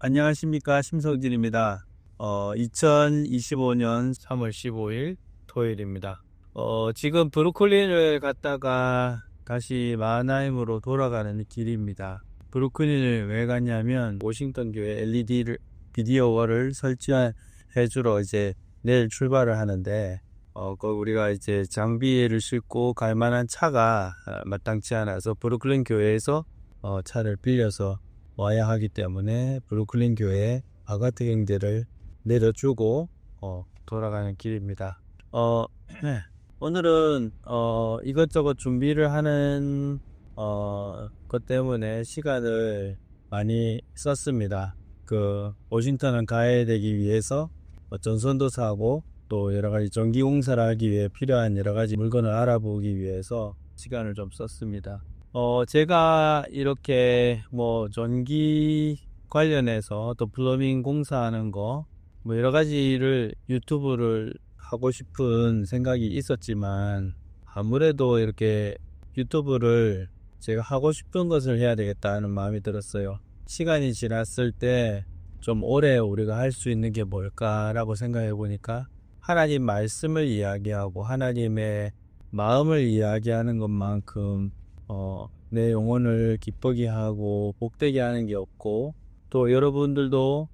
안녕하십니까, 심성진입니다. 2025년 3월 15일 토요일입니다. 지금 브루클린을 갔다가 다시 마나임으로 돌아가는 길입니다. 브루클린을 왜 갔냐면 워싱턴 교회 LED 비디오월을 설치해주러 이제 내일 출발을 하는데 우리가 이제 장비를 싣고 갈 만한 차가 마땅치 않아서 브루클린 교회에서 차를 빌려서 와야 하기 때문에 브루클린 교회 아가트 경제를 내려주고 돌아가는 길입니다. 네. 오늘은 이것저것 준비를 하는 것 때문에 시간을 많이 썼습니다. 워싱턴은 가야 되기 위해서 전선도 사고 또 여러가지 전기공사를 하기 위해 필요한 여러가지 물건을 알아보기 위해서 시간을 좀 썼습니다. 제가 이렇게 전기 관련해서 또 플러밍 공사하는 거 여러 가지를 유튜브를 하고 싶은 생각이 있었지만 아무래도 이렇게 유튜브를 제가 하고 싶은 것을 해야 되겠다는 마음이 들었어요. 시간이 지났을 때 좀 오래 우리가 할 수 있는 게 뭘까라고 생각해 보니까 하나님 말씀을 이야기하고 하나님의 마음을 이야기하는 것만큼 내 영혼을 기쁘게 하고 복되게 하는 게 없고, 또 여러분들도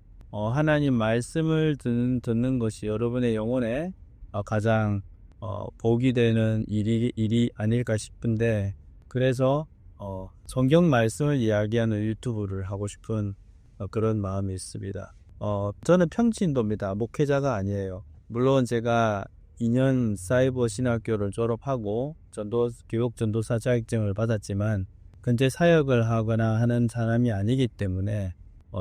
하나님 말씀을 듣는 것이 여러분의 영혼에 가장 복이 되는 일이 아닐까 싶은데, 그래서 성경 말씀을 이야기하는 유튜브를 하고 싶은 그런 마음이 있습니다. 저는 평신도입니다. 목회자가 아니에요. 물론 제가 2년 사이버 신학교를 졸업하고 교육 전도사 자격증을 받았지만 현재 사역을 하거나 하는 사람이 아니기 때문에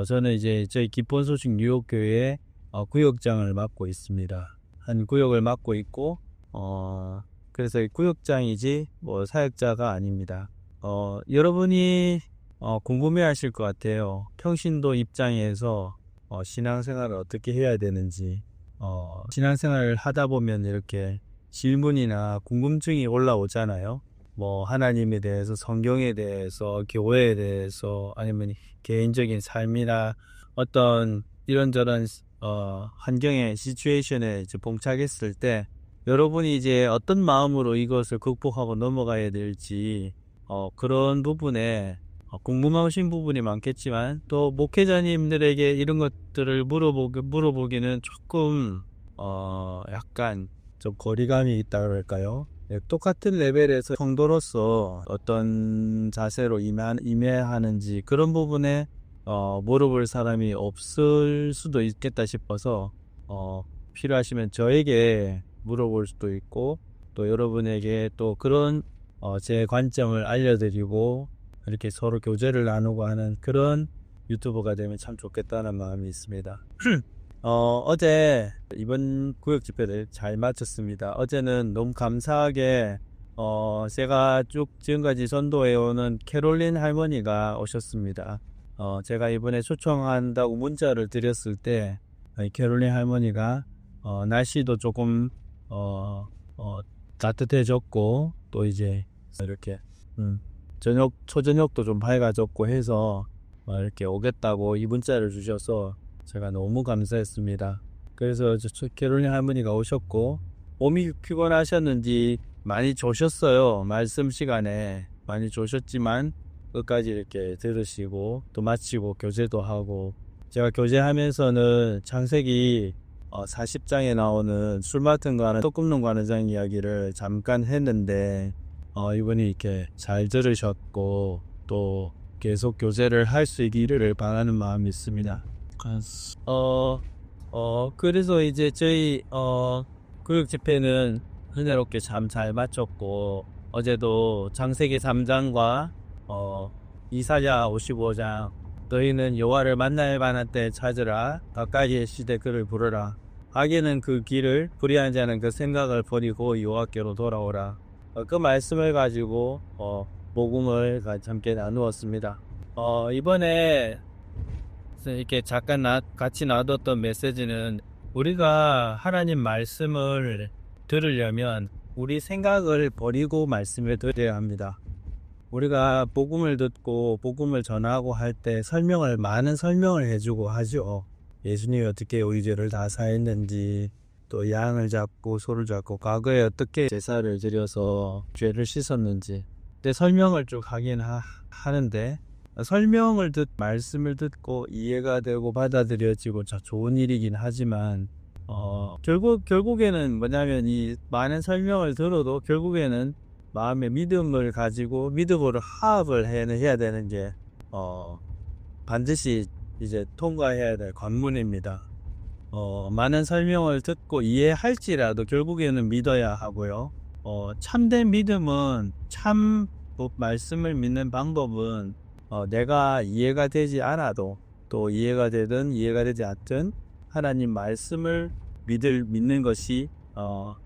저는 이제 저희 기본소식 뉴욕교회의 구역장을 맡고 있습니다. 한 구역을 맡고 있고 그래서 구역장이지 사역자가 아닙니다. 여러분이 궁금해 하실 것 같아요. 평신도 입장에서 신앙생활을 어떻게 해야 되는지. 신앙생활을 하다 보면 이렇게 질문이나 궁금증이 올라오잖아요. 하나님에 대해서, 성경에 대해서, 교회에 대해서, 아니면 개인적인 삶이나 어떤 이런저런 환경에, 시츄에이션에 이제 봉착했을 때 여러분이 이제 어떤 마음으로 이것을 극복하고 넘어가야 될지 그런 부분에 궁금하신 부분이 많겠지만, 또 목회자님들에게 이런 것들을 물어보기는 조금 약간 좀 거리감이 있다 그럴까요? 네, 똑같은 레벨에서 성도로서 어떤 자세로 임해하는지 그런 부분에 물어볼 사람이 없을 수도 있겠다 싶어서 필요하시면 저에게 물어볼 수도 있고, 또 여러분에게 또 그런 제 관점을 알려드리고 이렇게 서로 교제를 나누고 하는 그런 유튜버가 되면 참 좋겠다는 마음이 있습니다. 어제 이번 구역 집회를 잘 마쳤습니다. 어제는 너무 감사하게 제가 쭉 지금까지 전도해오는 캐롤린 할머니가 오셨습니다. 제가 이번에 초청한다고 문자를 드렸을 때 캐롤린 할머니가 날씨도 조금 따뜻해졌고, 또 이제 이렇게 초저녁도 좀 밝아졌고 해서 이렇게 오겠다고 이 문자를 주셔서 제가 너무 감사했습니다. 그래서 캐롤린 할머니가 오셨고, 몸이 피곤하셨는지 많이 조셨어요. 말씀 시간에 많이 조셨지만 끝까지 이렇게 들으시고 또 마치고 교제도 하고, 제가 교제하면서는 창세기 40장에 나오는 술 맡은 관은 떡 굽는 관원장 이야기를 잠깐 했는데 이분이 이렇게 잘 들으셨고 또 계속 교제를 할 수 있기를 바라는 마음이 있습니다. 그래서 이제 저희 교육 집회는 은혜롭게 참 잘 마쳤고, 어제도 창세기 3장과 이사야 55장 너희는 여호와를 만날 만한 때 찾으라, 가까이의 시대 그를 부르라, 악에는 그 길을 불의한 자는 그 생각을 버리고 여호와께로 돌아오라. 그 말씀을 가지고 복음을 함께 나누었습니다. 이번에 이렇게 잠깐 같이 나눴던 메시지는, 우리가 하나님 말씀을 들으려면 우리 생각을 버리고 말씀을 들어야 합니다. 우리가 복음을 듣고 복음을 전하고 할 때 많은 설명을 해주고 하죠. 예수님이 어떻게 우리 죄를 다 사했는지, 또 양을 잡고 소를 잡고 과거에 어떻게 제사를 드려서 죄를 씻었는지, 근데 설명을 쭉 하긴 하는데, 말씀을 듣고 이해가 되고 받아들여지고 좋은 일이긴 하지만, 결국에는 뭐냐면, 이 많은 설명을 들어도 결국에는 마음의 믿음을 가지고 믿음으로 화합을 해야 되는 게, 반드시 이제 통과해야 될 관문입니다. 많은 설명을 듣고 이해할지라도 결국에는 믿어야 하고요. 참된 믿음은, 말씀을 믿는 방법은, 내가 이해가 되지 않아도, 또 이해가 되든 이해가 되지 않든 하나님 말씀을 믿는 것이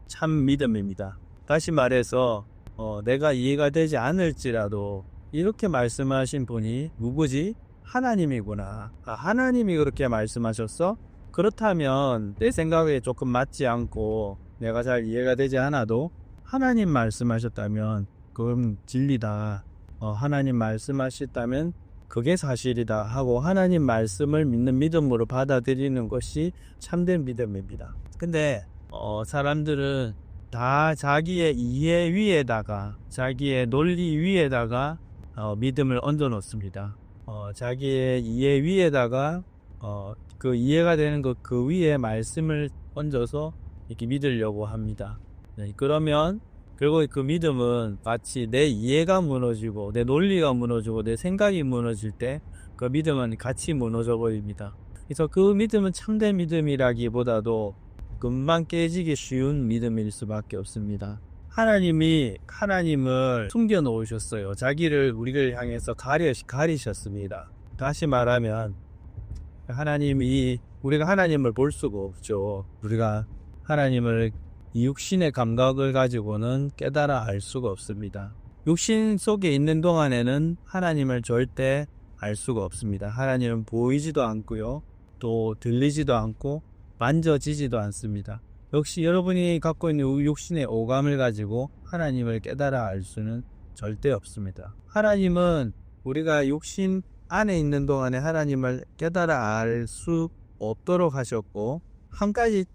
참 믿음입니다. 다시 말해서 내가 이해가 되지 않을지라도 이렇게 말씀하신 분이 누구지? 하나님이구나. 하나님이 그렇게 말씀하셨어? 그렇다면 내 생각에 조금 맞지 않고 내가 잘 이해가 되지 않아도 하나님 말씀하셨다면 그건 진리다. 하나님 말씀하셨다면 그게 사실이다 하고 하나님 말씀을 믿는 믿음으로 받아들이는 것이 참된 믿음입니다. 근데 사람들은 다 자기의 이해 위에다가, 자기의 논리 위에다가 믿음을 얹어 놓습니다. 자기의 이해 위에다가 그 이해가 되는 그 위에 말씀을 얹어서 이렇게 믿으려고 합니다. 네, 그러면 결국 그 믿음은 마치 내 이해가 무너지고 내 논리가 무너지고 내 생각이 무너질 때 그 믿음은 같이 무너져 버립니다. 그래서 그 믿음은 참된 믿음이라기보다도 금방 깨지기 쉬운 믿음일 수밖에 없습니다. 하나님을 숨겨 놓으셨어요. 우리를 향해서 가리셨습니다. 다시 말하면 우리가 하나님을 볼 수가 없죠. 우리가 하나님을 이 육신의 감각을 가지고는 깨달아 알 수가 없습니다. 육신 속에 있는 동안에는 하나님을 절대 알 수가 없습니다. 하나님은 보이지도 않고요, 또 들리지도 않고 만져지지도 않습니다. 역시 여러분이 갖고 있는 육신의 오감을 가지고 하나님을 깨달아 알 수는 절대 없습니다. 하나님은 우리가 육신 안에 있는 동안에 하나님을 깨달아 알 수 없도록 하셨고,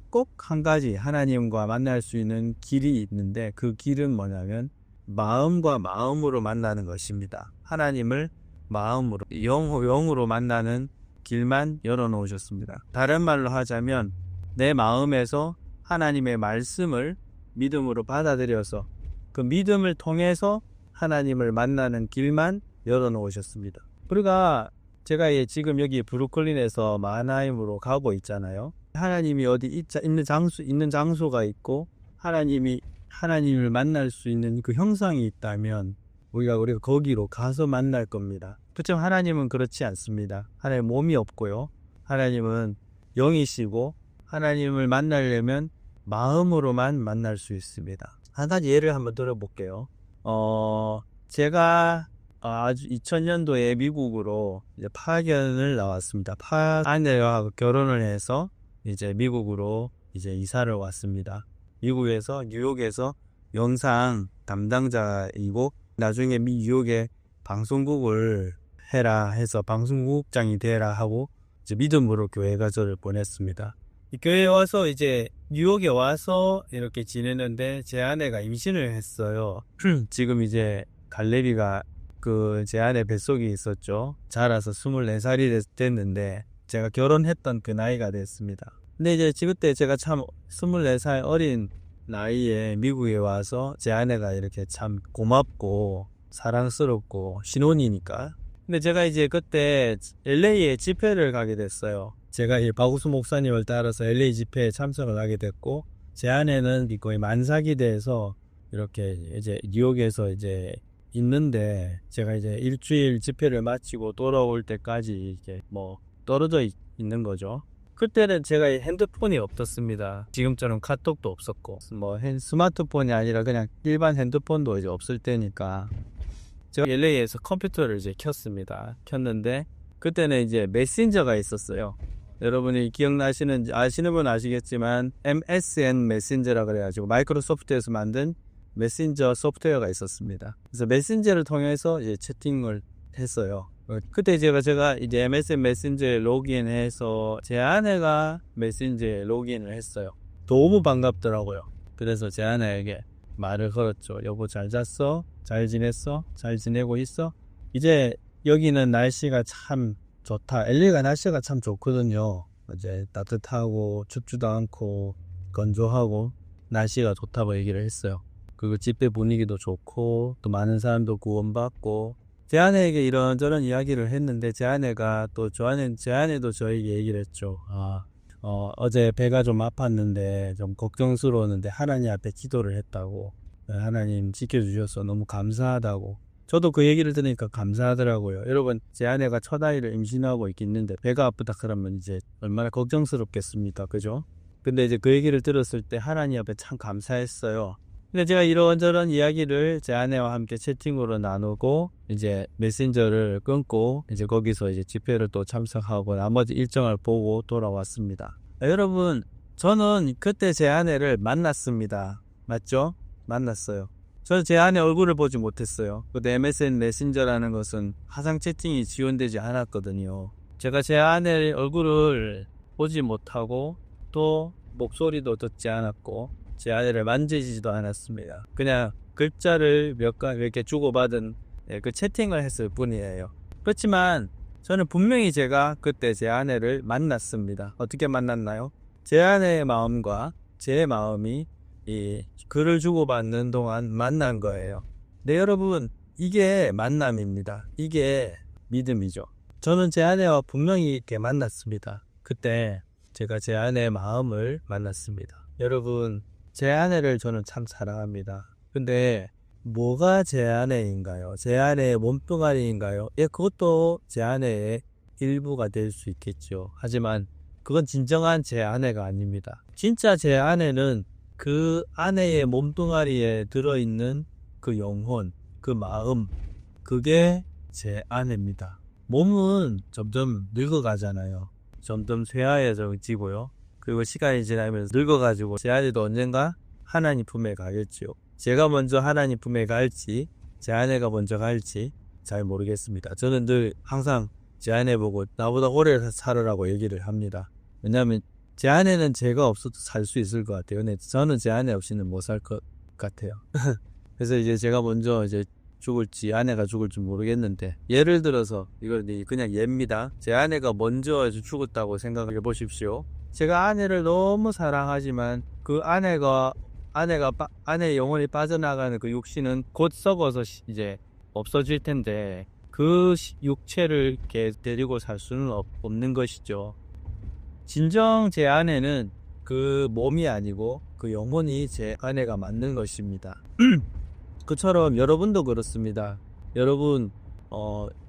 꼭 한 가지 하나님과 만날 수 있는 길이 있는데, 그 길은 뭐냐면 마음과 마음으로 만나는 것입니다. 하나님을 마음으로, 영으로 만나는 길만 열어놓으셨습니다. 다른 말로 하자면 내 마음에서 하나님의 말씀을 믿음으로 받아들여서 그 믿음을 통해서 하나님을 만나는 길만 열어놓으셨습니다. 우리가 제가 지금 여기 브루클린에서 마하나임으로 가고 있잖아요. 하나님이 어디 있는 장소가 있고 하나님을 만날 수 있는 그 형상이 있다면 우리가 거기로 가서 만날 겁니다. 그렇지만 하나님은 그렇지 않습니다. 하나님 몸이 없고요. 하나님은 영이시고 하나님을 만나려면 마음으로만 만날 수 있습니다. 한 가지 예를 한번 들어볼게요. 제가 아주 2000년도에 미국으로 이제 파견을 나왔습니다. 아내와 결혼을 해서 이제 미국으로 이제 이사를 왔습니다. 미국에서 뉴욕에서 영상 담당자이고 나중에 뉴욕에 방송국을 해라 해서 방송국장이 되라 하고 이제 믿음으로 교회가 저를 보냈습니다. 이 교회에 와서 이제 뉴욕에 와서 이렇게 지내는데 제 아내가 임신을 했어요. 지금 이제 갈래비가 제 아내 뱃속에 있었죠. 자라서 24살이 됐는데 제가 결혼했던 그 나이가 됐습니다. 근데 이제 그때 제가 참 24살 어린 나이에 미국에 와서 제 아내가 이렇게 참 고맙고 사랑스럽고 신혼이니까. 근데 제가 이제 그때 LA에 집회를 가게 됐어요. 제가 이 박우수 목사님을 따라서 LA 집회에 참석을 하게 됐고, 제 아내는 거의 만삭이 돼서 이렇게 이제 뉴욕에서 이제 있는데, 제가 이제 일주일 집회를 마치고 돌아올 때까지 이제 떨어져 있는 거죠. 그때는 제가 핸드폰이 없었습니다. 지금처럼 카톡도 없었고, 스마트폰이 아니라 그냥 일반 핸드폰도 이제 없을 때니까 제가 LA에서 컴퓨터를 이제 켰는데 그때는 이제 메신저가 있었어요. 여러분이 아시는 분 아시겠지만 MSN 메신저라 그래가지고 마이크로소프트에서 만든 메신저 소프트웨어가 있었습니다. 그래서 메신저를 통해서 이제 채팅을 했어요. 그때 제가 이제 MSN 메신저에 로그인해서 제 아내가 메신저에 로그인을 했어요. 너무 반갑더라고요. 그래서 제 아내에게 말을 걸었죠. 여보, 잘 잤어? 잘 지냈어? 잘 지내고 있어? 이제 여기는 날씨가 참 좋다. LA가 날씨가 참 좋거든요. 이제 따뜻하고 춥지도 않고 건조하고 날씨가 좋다고 얘기를 했어요. 그리고 집회 분위기도 좋고 또 많은 사람도 구원받고, 제 아내에게 이런저런 이야기를 했는데 제 아내가 또 제 아내도 저에게 얘기를 했죠. 어제 배가 좀 아팠는데 좀 걱정스러웠는데 하나님 앞에 기도를 했다고, 하나님 지켜주셔서 너무 감사하다고. 저도 그 얘기를 들으니까 감사하더라고요. 여러분, 제 아내가 첫 아이를 임신하고 있는데 배가 아프다 그러면 이제 얼마나 걱정스럽겠습니까, 그죠? 근데 이제 그 얘기를 들었을 때 하나님 앞에 참 감사했어요. 근데 제가 이런저런 이야기를 제 아내와 함께 채팅으로 나누고 이제 메신저를 끊고 이제 거기서 이제 집회를 또 참석하고 나머지 일정을 보고 돌아왔습니다. 여러분, 저는 그때 제 아내를 만났습니다. 맞죠? 만났어요. 저는 제 아내 얼굴을 보지 못했어요. 그때 MSN 메신저라는 것은 화상 채팅이 지원되지 않았거든요. 제가 제 아내 얼굴을 보지 못하고 또 목소리도 듣지 않았고 제 아내를 만지지도 않았습니다. 그냥 글자를 몇 개 주고받은 그 채팅을 했을 뿐이에요. 그렇지만 저는 분명히 제가 그때 제 아내를 만났습니다. 어떻게 만났나요? 제 아내의 마음과 제 마음이 이 글을 주고받는 동안 만난 거예요. 네, 여러분, 이게 만남입니다. 이게 믿음이죠. 저는 제 아내와 분명히 이렇게 만났습니다. 그때 제가 제 아내의 마음을 만났습니다. 여러분, 제 아내를 저는 참 사랑합니다. 근데 뭐가 제 아내인가요? 제 아내의 몸뚱아리인가요? 예, 그것도 제 아내의 일부가 될 수 있겠죠. 하지만 그건 진정한 제 아내가 아닙니다. 진짜 제 아내는 그 아내의 몸뚱아리에 들어있는 그 영혼, 그 마음, 그게 제 아내입니다. 몸은 점점 늙어가잖아요. 점점 쇠하여지고요. 그리고 시간이 지나면서 늙어가지고 제 아내도 언젠가 하나님 품에 가겠지요. 제가 먼저 하나님 품에 갈지 제 아내가 먼저 갈지 잘 모르겠습니다. 저는 늘 항상 제 아내 보고 나보다 오래 살으라고 얘기를 합니다. 왜냐하면 제 아내는 제가 없어도 살 수 있을 것 같아요. 근데 저는 제 아내 없이는 못 살 것 같아요. 그래서 이제 제가 먼저 이제 죽을지 아내가 죽을지 모르겠는데, 예를 들어서 이건 그냥 예입니다. 제 아내가 먼저 죽었다고 생각해 보십시오. 제가 아내를 너무 사랑하지만 그 아내의 영혼이 빠져나가는 그 육신은 곧 썩어서 이제 없어질 텐데 그 육체를 이렇게 데리고 살 수는 없는 것이죠. 진정 제 아내는 그 몸이 아니고 그 영혼이 제 아내가 맞는 것입니다. 그처럼 여러분도 그렇습니다. 여러분,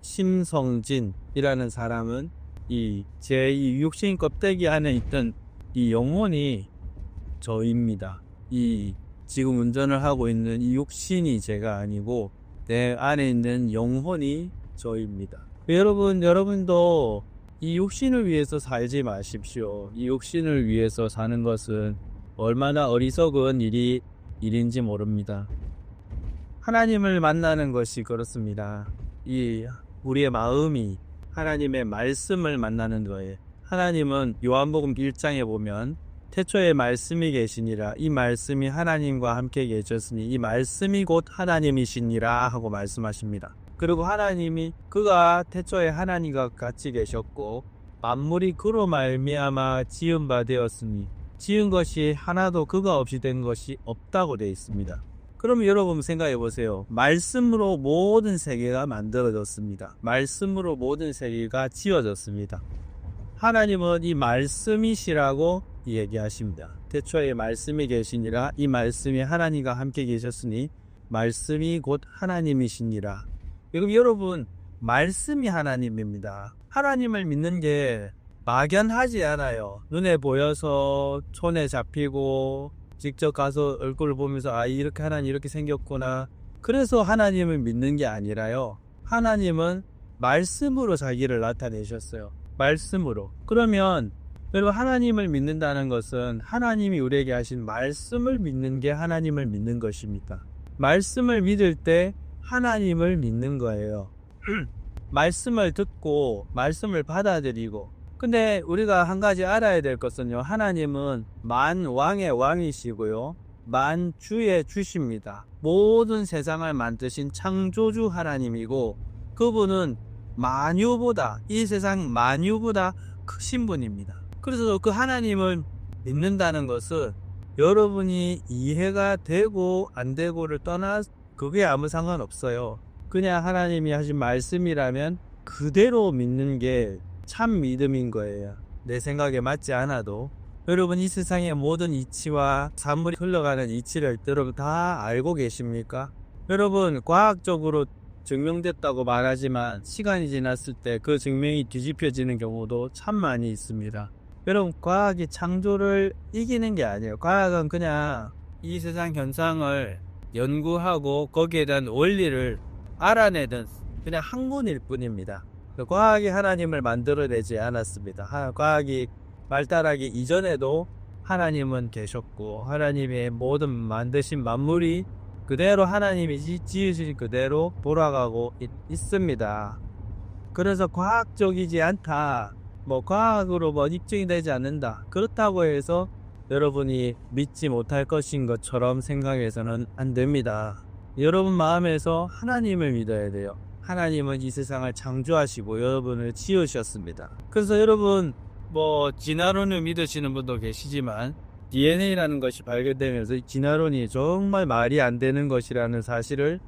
심성진이라는 사람은 제 육신 껍데기 안에 있던 이 영혼이 저입니다. 지금 운전을 하고 있는 이 육신이 제가 아니고 내 안에 있는 영혼이 저입니다. 여러분도 이 육신을 위해서 살지 마십시오. 이 육신을 위해서 사는 것은 얼마나 어리석은 일인지 모릅니다. 하나님을 만나는 것이 그렇습니다. 우리의 마음이 하나님의 말씀을 만나는 거예요. 하나님은 요한복음 1장에 보면 태초에 말씀이 계시니라, 이 말씀이 하나님과 함께 계셨으니 이 말씀이 곧 하나님이시니라 하고 말씀하십니다. 그리고 하나님이 그가 태초에 하나님과 같이 계셨고 만물이 그로 말미암아 지은 바 되었으니 지은 것이 하나도 그가 없이 된 것이 없다고 되어 있습니다. 그럼 여러분 생각해 보세요. 말씀으로 모든 세계가 만들어졌습니다. 말씀으로 모든 세계가 지어졌습니다. 하나님은 이 말씀이시라고 얘기하십니다. 태초에 말씀이 계시니라, 이 말씀이 하나님과 함께 계셨으니 말씀이 곧 하나님이시니라. 그럼 여러분, 말씀이 하나님입니다. 하나님을 믿는 게 막연하지 않아요. 눈에 보여서 손에 잡히고 직접 가서 얼굴을 보면서 이렇게 하나님 이렇게 생겼구나, 그래서 하나님을 믿는 게 아니라요, 하나님은 말씀으로 자기를 나타내셨어요. 말씀으로. 그러면 여러분, 하나님을 믿는다는 것은 하나님이 우리에게 하신 말씀을 믿는 게 하나님을 믿는 것입니다. 말씀을 믿을 때 하나님을 믿는 거예요. 말씀을 듣고 말씀을 받아들이고. 근데 우리가 한 가지 알아야 될 것은요, 하나님은 만왕의 왕이시고요, 만주의 주십니다. 모든 세상을 만드신 창조주 하나님이고, 그분은 만유보다, 이 세상 만유보다 크신 분입니다. 그래서 그 하나님을 믿는다는 것은 여러분이 이해가 되고 안 되고를 떠나 그게 아무 상관없어요. 그냥 하나님이 하신 말씀이라면 그대로 믿는 게 참 믿음인 거예요. 내 생각에 맞지 않아도. 여러분, 이 세상의 모든 이치와 산물이 흘러가는 이치를 여러분 다 알고 계십니까? 여러분, 과학적으로 증명됐다고 말하지만 시간이 지났을 때 그 증명이 뒤집혀지는 경우도 참 많이 있습니다. 여러분, 과학이 창조를 이기는 게 아니에요. 과학은 그냥 이 세상 현상을 연구하고 거기에 대한 원리를 알아내는 그냥 학문일 뿐입니다. 과학이 하나님을 만들어내지 않았습니다. 과학이 발달하기 이전에도 하나님은 계셨고, 하나님의 모든 만드신 만물이 그대로 하나님이 지으신 그대로 돌아가고 있습니다. 그래서 과학적이지 않다, 과학으로 입증이 되지 않는다, 그렇다고 해서 여러분이 믿지 못할 것인 것처럼 생각해서는 안 됩니다. 여러분 마음에서 하나님을 믿어야 돼요. 하나님은 이 세상을 창조하시고 여러분을 지으셨습니다. 그래서 여러분, 진화론을 믿으시는 분도 계시지만 DNA라는 것이 발견되면서 진화론이 정말 말이 안 되는 것이라는 사실을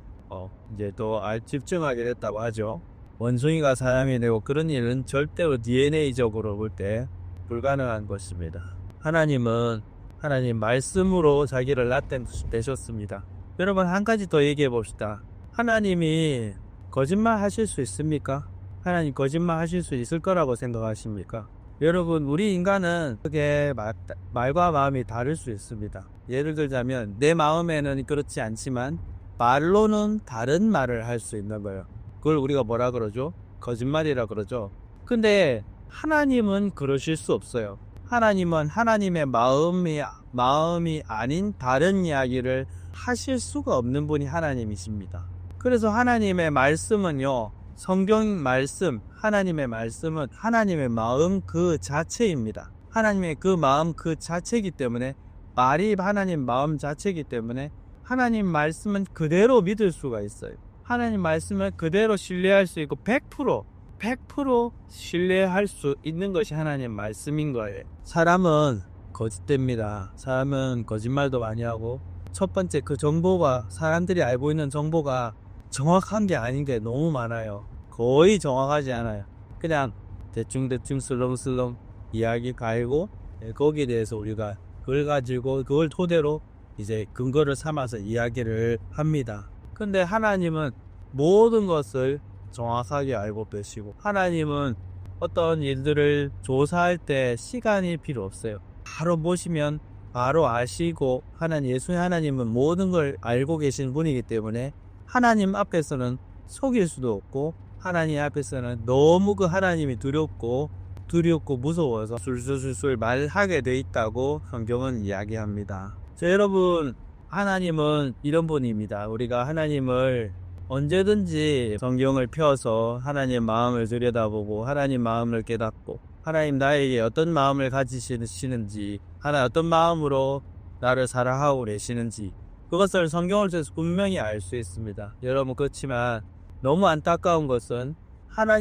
이제 또 집중하게 됐다고 하죠. 원숭이가 사람이 되고 그런 일은 절대로 DNA적으로 볼 때 불가능한 것입니다. 하나님은 하나님 말씀으로 자기를 나타내셨습니다. 여러분, 한 가지 더 얘기해 봅시다. 하나님이 거짓말 하실 수 있습니까? 하나님 거짓말 하실 수 있을 거라고 생각하십니까? 여러분, 우리 인간은 그게 말과 마음이 다를 수 있습니다. 예를 들자면 내 마음에는 그렇지 않지만 말로는 다른 말을 할 수 있는 거예요. 그걸 우리가 뭐라 그러죠? 거짓말이라 그러죠. 근데 하나님은 그러실 수 없어요. 하나님은 하나님의 마음이 아닌 다른 이야기를 하실 수가 없는 분이 하나님이십니다. 그래서 하나님의 말씀은요, 성경 말씀, 하나님의 말씀은 하나님의 마음 그 자체입니다. 하나님의 그 마음 그 자체이기 때문에, 말이 하나님 마음 자체이기 때문에 하나님 말씀은 그대로 믿을 수가 있어요. 하나님 말씀을 그대로 신뢰할 수 있고 100% 신뢰할 수 있는 것이 하나님 말씀인 거예요. 사람은 거짓됩니다. 사람은 거짓말도 많이 하고, 첫 번째 그 정보가, 사람들이 알고 있는 정보가 정확한 게 아닌 게 너무 많아요. 거의 정확하지 않아요. 그냥 대충 슬렁슬렁 이야기 갈고, 거기에 대해서 우리가 그걸 가지고 그걸 토대로 이제 근거를 삼아서 이야기를 합니다. 근데 하나님은 모든 것을 정확하게 알고 계시고, 하나님은 어떤 일들을 조사할 때 시간이 필요 없어요. 바로 보시면 바로 아시고, 예수의 하나님은 모든 걸 알고 계신 분이기 때문에 하나님 앞에서는 속일 수도 없고, 하나님 앞에서는 너무 그 하나님이 두렵고 무서워서 술술술 말하게 돼 있다고 성경은 이야기합니다. 자, 여러분, 하나님은 이런 분입니다. 우리가 하나님을 언제든지 성경을 펴서 하나님 마음을 들여다보고 하나님 마음을 깨닫고, 하나님 나에게 어떤 마음을 가지시는지, 하나님 어떤 마음으로 나를 사랑하고 계시는지, 그것을 성경을 통해서 분명히 알 수 있습니다. 여러분, 그렇지만 너무 안타까운 것은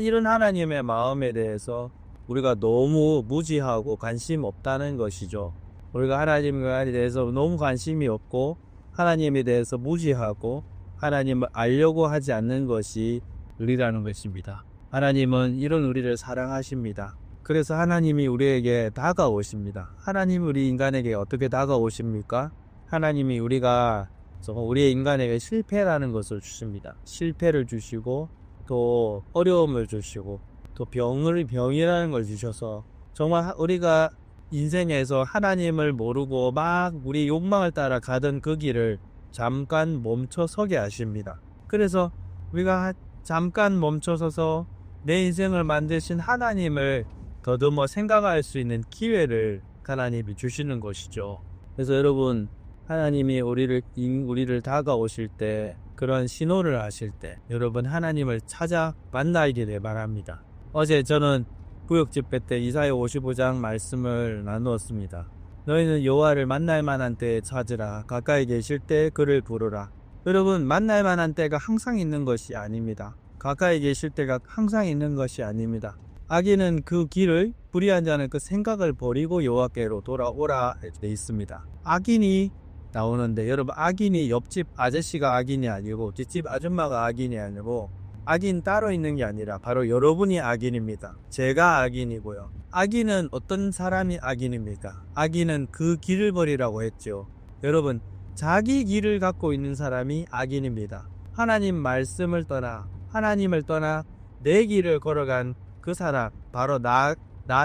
이런 하나님의 마음에 대해서 우리가 너무 무지하고 관심 없다는 것이죠. 우리가 하나님에 대해서 너무 관심이 없고 하나님에 대해서 무지하고 하나님을 알려고 하지 않는 것이 우리라는 것입니다. 하나님은 이런 우리를 사랑하십니다. 그래서 하나님이 우리에게 다가오십니다. 하나님 우리 인간에게 어떻게 다가오십니까? 하나님이 우리의 인간에게 실패라는 것을 주십니다. 실패를 주시고, 또 어려움을 주시고, 또 병이라는 걸 주셔서, 정말 우리가 인생에서 하나님을 모르고 막 우리 욕망을 따라 가던 그 길을 잠깐 멈춰 서게 하십니다. 그래서 우리가 잠깐 멈춰서서 내 인생을 만드신 하나님을 더듬어 생각할 수 있는 기회를 하나님이 주시는 것이죠. 그래서 여러분, 하나님이 우리를 다가오실 때, 그런 신호를 하실 때 여러분 하나님을 찾아 만나기를 바랍니다. 어제 저는 구역집회 때 이사야 55장 말씀을 나누었습니다. 너희는 여호와를 만날 만한 때에 찾으라. 가까이 계실 때 그를 부르라. 여러분, 만날 만한 때가 항상 있는 것이 아닙니다. 가까이 계실 때가 항상 있는 것이 아닙니다. 악인은 그 길을, 불의한 자는 그 생각을 버리고 여호와께로 돌아오라 되어 있습니다. 악인이 나오는데, 여러분, 악인이 옆집 아저씨가 악인이 아니고 뒷집 아줌마가 악인이 아니고 악인 따로 있는 게 아니라 바로 여러분이 악인입니다. 제가 악인이고요. 악인은 어떤 사람이 악인입니까? 악인은 그 길을 버리라고 했죠. 여러분, 자기 길을 갖고 있는 사람이 악인입니다. 하나님 말씀을 떠나, 하나님을 떠나 내 길을 걸어간 그 사람, 바로 나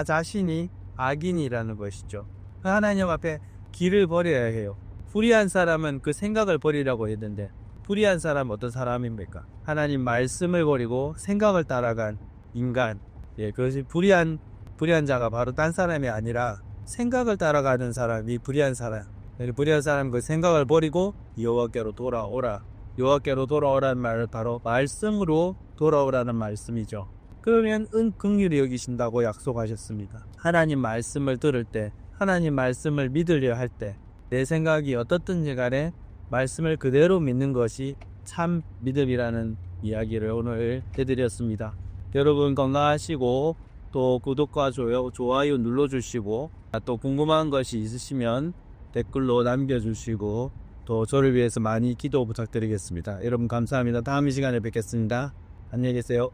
자신이 악인이라는 것이죠. 하나님 앞에 길을 버려야 해요. 불의한 사람은 그 생각을 버리라고 했는데, 불의한 사람은 어떤 사람입니까? 하나님 말씀을 버리고 생각을 따라간 인간. 그것이 불의한 자가 바로 딴 사람이 아니라 생각을 따라가는 사람이 불의한 사람. 불의한 사람 그 생각을 버리고 여호와께로 돌아오라. 여호와께로 돌아오라는 말은 바로 말씀으로 돌아오라는 말씀이죠. 그러면 긍휼히 여기신다고 약속하셨습니다. 하나님 말씀을 들을 때, 하나님 말씀을 믿으려 할 때, 내 생각이 어떻든지 간에 말씀을 그대로 믿는 것이 참 믿음이라는 이야기를 오늘 해드렸습니다. 여러분 건강하시고, 또 구독과 좋아요 눌러주시고, 또 궁금한 것이 있으시면 댓글로 남겨주시고, 또 저를 위해서 많이 기도 부탁드리겠습니다. 여러분 감사합니다. 다음 이 시간에 뵙겠습니다. 안녕히 계세요.